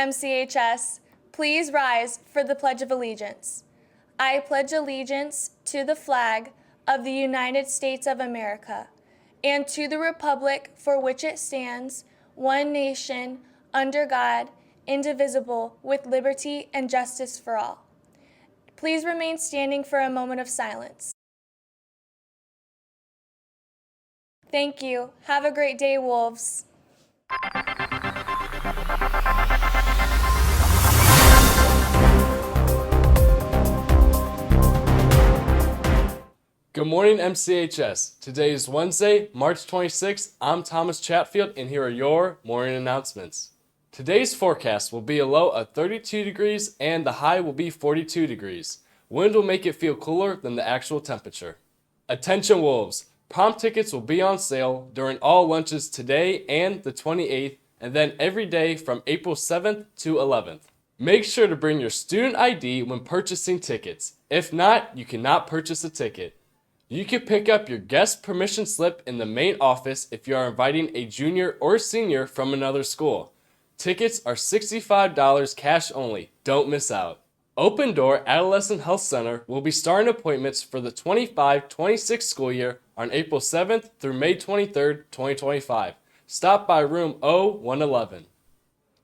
MCHS, please rise for the Pledge of Allegiance. I pledge allegiance to the flag of the United States of America and to the republic for which it stands, one nation, under God, indivisible, with liberty and justice for all. Please remain standing for a moment of silence. Thank you. Have a great day, Wolves. Good morning, MCHS. Today is Wednesday, March 26th. I'm Thomas Chatfield, and here are your morning announcements. Today's forecast will be a low of 32 degrees and the high will be 42 degrees. Wind will make it feel cooler than the actual temperature. Attention Wolves! Prom tickets will be on sale during all lunches today and the 28th, and then every day from April 7th to 11th. Make sure to bring your student ID when purchasing tickets. If not, you cannot purchase a ticket. You can pick up your guest permission slip in the main office if you are inviting a junior or senior from another school. Tickets are $65 cash only. Don't miss out. Open Door Adolescent Health Center will be starting appointments for the 25-26 school year on April 7th through May 23rd, 2025. Stop by room O111.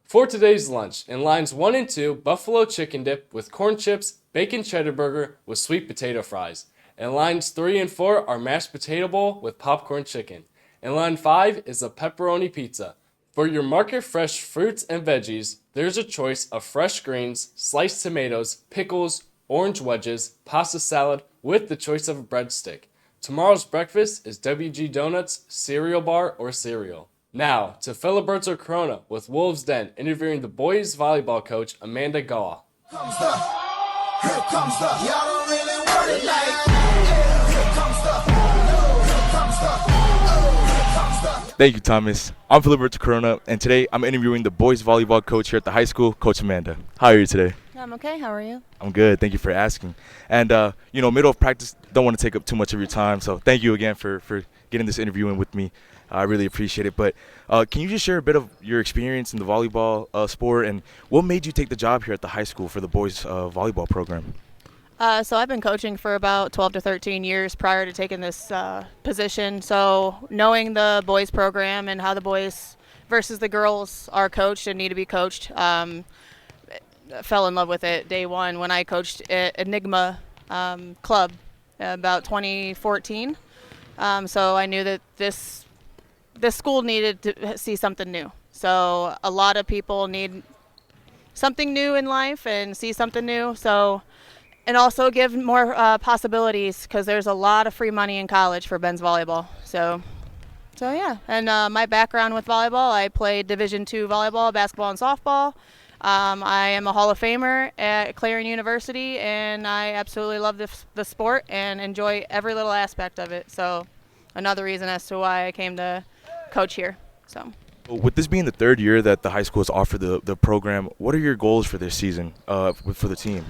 For today's lunch, in lines 1 and 2, buffalo chicken dip with corn chips, bacon cheddar burger with sweet potato fries. And lines 3 and 4 are mashed potato bowl with popcorn chicken. And line 5 is a pepperoni pizza. For your market fresh fruits and veggies, there's a choice of fresh greens, sliced tomatoes, pickles, orange wedges, pasta salad with the choice of a breadstick. Tomorrow's breakfast is WG Donuts, cereal bar, or cereal. Now, to Philiberts or Corona with Wolves Den, interviewing the boys volleyball coach Amanda Gaw. Here comes the, y'all don't really want it like. Thank you, Thomas. I'm Philiberts Corona, and today I'm interviewing the boys volleyball coach here at the high school, Coach Amanda. How are you today? I'm okay. How are you? I'm good. Thank you for asking. And, middle of practice, don't want to take up too much of your time, so thank you again for getting this interview in with me. I really appreciate it. But can you just share a bit of your experience in the volleyball sport, and what made you take the job here at the high school for the boys volleyball program? So I've been coaching for about 12 to 13 years prior to taking this position. So knowing the boys program and how the boys versus the girls are coached and need to be coached, fell in love with it day one when I coached at Enigma Club about 2014. So I knew that this school needed to see something new. So a lot of people need something new in life and see something new. And also give more possibilities because there's a lot of free money in college for men's volleyball. So yeah. And my background with volleyball, I played Division II volleyball, basketball, and softball. I am a Hall of Famer at Clarion University, and I absolutely love the sport and enjoy every little aspect of it. So another reason as to why I came to coach here. So. With this being the third year that the high school has offered the program, what are your goals for this season for the team?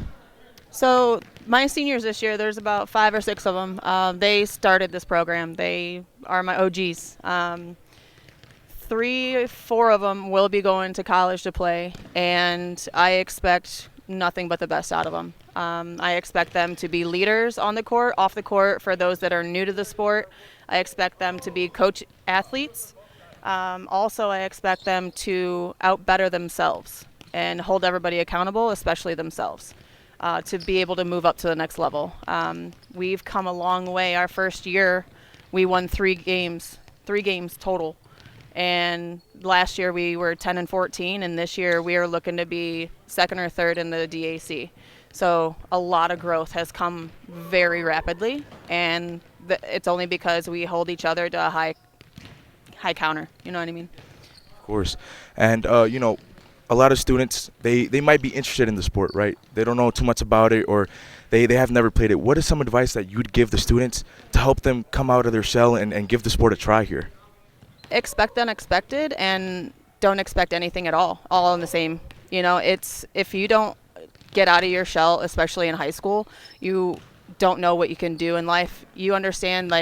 So my seniors this year, there's about 5 or 6 of them. They started this program. They are my OGs. 3, 4 of them will be going to college to play, and I expect nothing but the best out of them. I expect them to be leaders on the court, off the court. For those that are new to the sport, I expect them to be coach athletes. Also, I expect them to out-better themselves and hold everybody accountable, especially themselves. To be able to move up to the next level. We've come a long way. Our first year, we won 3 games total. And last year we were 10-14, and this year we are looking to be 2nd or 3rd in the DAC. So a lot of growth has come very rapidly, and it's only because we hold each other to a high counter. You know what I mean? Of course. And, a lot of students, they might be interested in the sport, right? They don't know too much about it, or they have never played it. What is some advice that you'd give the students to help them come out of their shell and give the sport a try here? Expect the unexpected and don't expect anything at all in the same. It's if you don't get out of your shell, especially in high school, you don't know what you can do in life. You understand,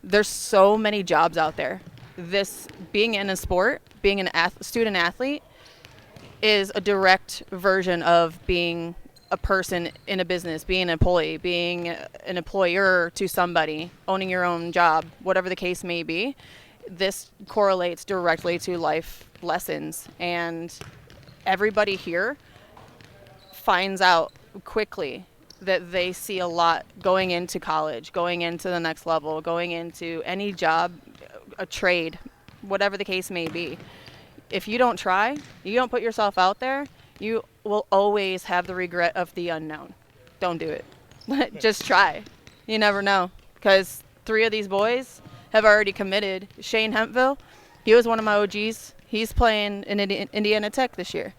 there's so many jobs out there. This being in a sport, being student athlete, is a direct version of being a person in a business, being an employee, being an employer to somebody, owning your own job, whatever the case may be. This correlates directly to life lessons, and everybody here finds out quickly that they see a lot going into college, going into the next level, going into any job, a trade, whatever the case may be. If you don't try, you don't put yourself out there, you will always have the regret of the unknown. Don't do it. Just try. You never know. Because 3 of these boys have already committed. Shane Hempville, he was one of my OGs. He's playing in Indiana Tech this year.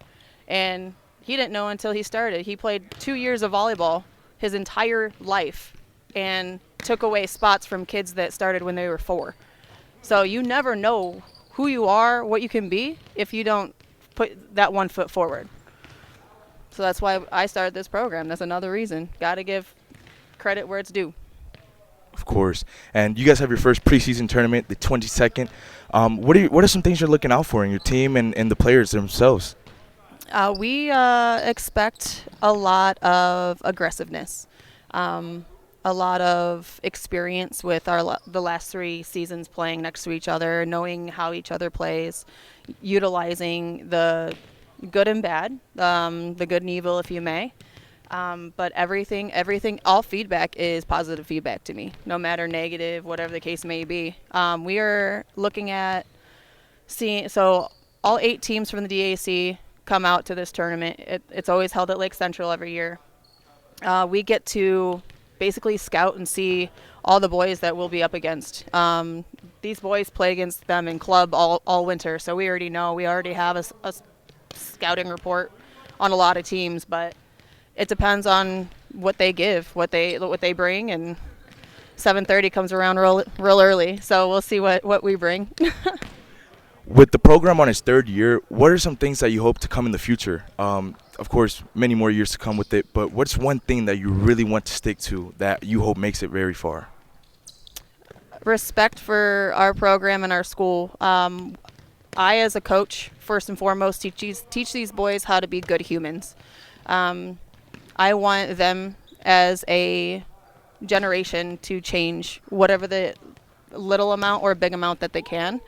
And he didn't know until he started. He played 2 years of volleyball his entire life and took away spots from kids that started when they were 4. So you never know who you are, what you can be, if you don't put that 1 foot forward. So that's why I started this program. That's another reason. Got to give credit where it's due. Of course. And you guys have your first preseason tournament, the 22nd. What are some things you're looking out for in your team and the players themselves? We expect a lot of aggressiveness, a lot of experience with the last 3 seasons playing next to each other, knowing how each other plays, utilizing the good and bad, the good and evil, if you may. But everything, all feedback is positive feedback to me, no matter negative, whatever the case may be. We are looking at so all 8 teams from the DAC come out to this tournament. It's always held at Lake Central every year. We get to basically scout and see all the boys that we'll be up against. These boys play against them in club all winter, so we already know. We already have a scouting report on a lot of teams, but it depends on what they give, what they bring, and 7:30 comes around real early, so we'll see what we bring. With the program on its 3rd year, what are some things that you hope to come in the future? Of course, many more years to come with it, but what's one thing that you really want to stick to that you hope makes it very far? Respect for our program and our school. I, as a coach, first and foremost, teach these boys how to be good humans. I want them as a generation to change whatever the little amount or big amount that they can,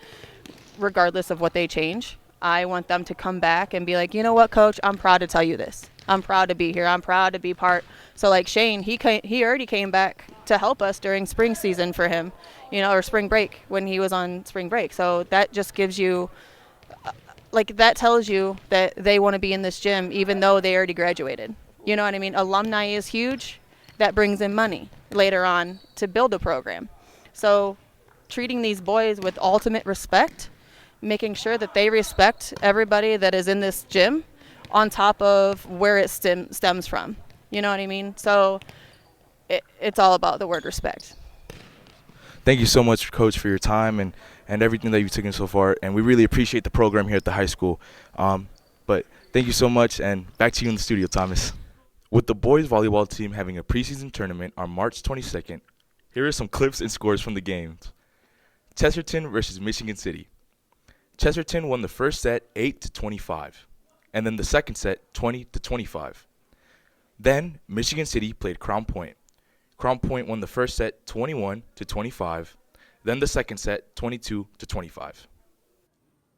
regardless of what they change. I want them to come back and be like, you know what, Coach, I'm proud to tell you this. I'm proud to be here. I'm proud to be part. So like Shane, he already came back to help us during spring season for him, or spring break when he was on spring break. So that just gives you, that tells you that they want to be in this gym even though they already graduated. You know what I mean? Alumni is huge. That brings in money later on to build a program. So treating these boys with ultimate respect, making sure that they respect everybody that is in this gym on top of where it stems from. You know what I mean? So it's all about the word respect. Thank you so much, Coach, for your time and everything that you've taken so far. And we really appreciate the program here at the high school. But thank you so much, and back to you in the studio, Thomas. With the boys volleyball team having a preseason tournament on March 22nd, here are some clips and scores from the games. Chesterton versus Michigan City. Chesterton won the first set 8-25, and then the second set 20-25. Then Michigan City played Crown Point. Crown Point won the first set 21-25, then the second set 22-25.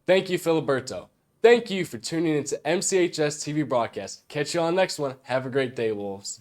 Thank you, Filiberto. Thank you for tuning into MCHS TV broadcast. Catch you on the next one. Have a great day, Wolves.